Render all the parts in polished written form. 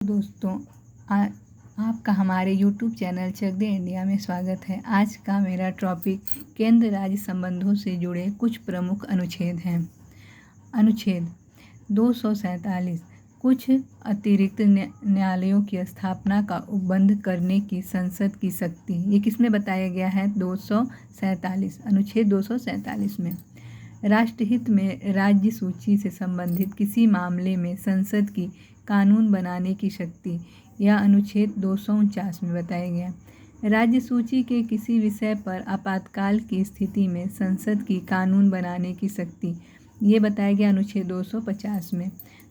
दोस्तों, आपका हमारे YouTube चैनल चक दे इंडिया में स्वागत है। आज का मेरा टॉपिक केंद्र राज्य संबंधों से जुड़े कुछ प्रमुख अनुच्छेद हैं। अनुच्छेद 247 कुछ अतिरिक्त न्यायालयों की स्थापना का उपबंध करने की संसद की शक्ति। ये किसमें बताया गया है? 247 अनुच्छेद 247 में। राष्ट्रहित में राज्य सूची से संबंधित किसी मामले में संसद की कानून बनाने की शक्ति, यह अनुच्छेद 249 में बताया गया। राज्य सूची के किसी विषय पर आपातकाल की स्थिति में संसद की कानून बनाने की शक्ति, ये बताया गया अनुच्छेद 250 में।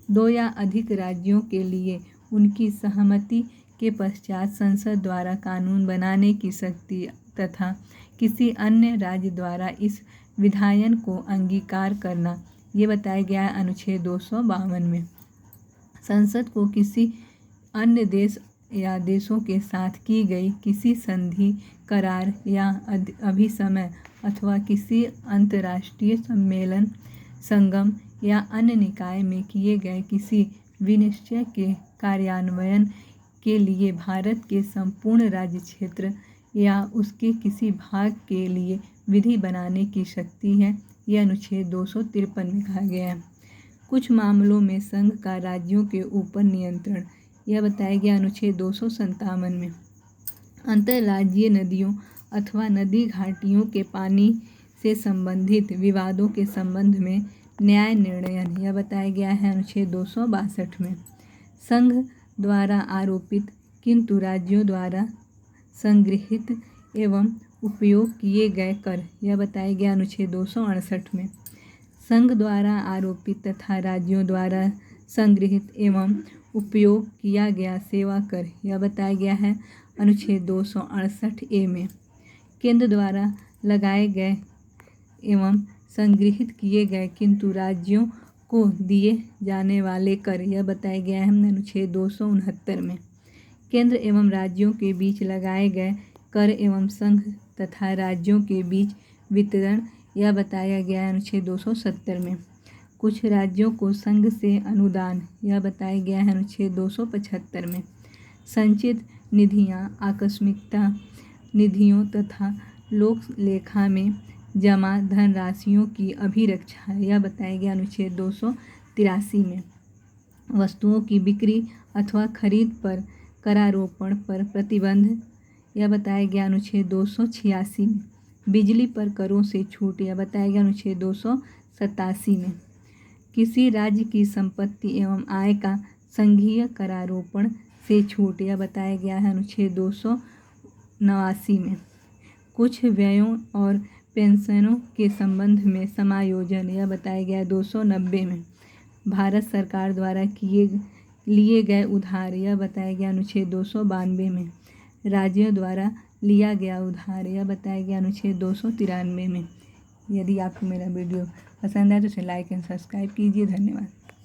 दो या अधिक राज्यों के लिए उनकी सहमति के पश्चात संसद द्वारा कानून बनाने की शक्ति तथा किसी अन्य राज्य द्वारा इस विधायन को अंगीकार करना, ये बताया गया है अनुच्छेद 252 में। संसद को किसी अन्य देश या देशों के साथ की गई किसी संधि, करार या अभिसमय अथवा किसी अंतर्राष्ट्रीय सम्मेलन, संगम या अन्य निकाय में किए गए किसी विनिश्चय के कार्यान्वयन के लिए भारत के संपूर्ण राज्य क्षेत्र या उसके किसी भाग के लिए विधि बनाने की शक्ति है, यह अनुच्छेद 253 में कहा गया है। कुछ मामलों में संघ का राज्यों के ऊपर नियंत्रण, यह बताया गया अनुच्छेद 257 में। अंतर्राज्यीय नदियों अथवा नदी घाटियों के पानी से संबंधित विवादों के संबंध में न्याय निर्णयन, यह बताया गया है अनुच्छेद 262 में। संघ द्वारा आरोपित किंतु राज्यों द्वारा संगृहीत एवं उपयोग किए गए कर, यह बताया गया अनुच्छेद 268 में। संघ द्वारा आरोपित तथा राज्यों द्वारा संगृहीत एवं उपयोग किया गया सेवा कर, यह बताया गया है अनुच्छेद 268 में। केंद्र द्वारा लगाए गए एवं संगृहीत किए गए किंतु राज्यों को दिए जाने वाले कर, यह बताया गया है अनुच्छेद 269 में। केंद्र एवं राज्यों के बीच लगाए गए कर एवं संघ तथा राज्यों के बीच वितरण, यह बताया गया है अनुच्छेद 270 में। कुछ राज्यों को संघ से अनुदान, यह बताया गया है अनुच्छेद 275 में। संचित निधियां, आकस्मिकता निधियों तथा लोक लेखा में जमा धनराशियों की अभिरक्षा, यह बताया गया अनुच्छेद 283 में। वस्तुओं की बिक्री अथवा खरीद पर करारोपण पर प्रतिबंध, यह बताया गया अनुच्छेद 286 में। बिजली पर करों से छूट, यह बताया गया अनुच्छेद 287 में। किसी राज्य की संपत्ति एवं आय का संघीय करारोपण से छूट, यह बताया गया है अनुच्छेद 289 में। कुछ व्ययों और पेंशनों के संबंध में समायोजन, यह बताया गया है 290 में। भारत सरकार द्वारा लिए गए उधार, यह बताया गया अनुच्छेद 292 में। राज्यों द्वारा लिया गया उधार, यह बताया गया अनुच्छेद 293 में। यदि आपको मेरा वीडियो पसंद आए तो इसे लाइक एंड सब्सक्राइब कीजिए। धन्यवाद।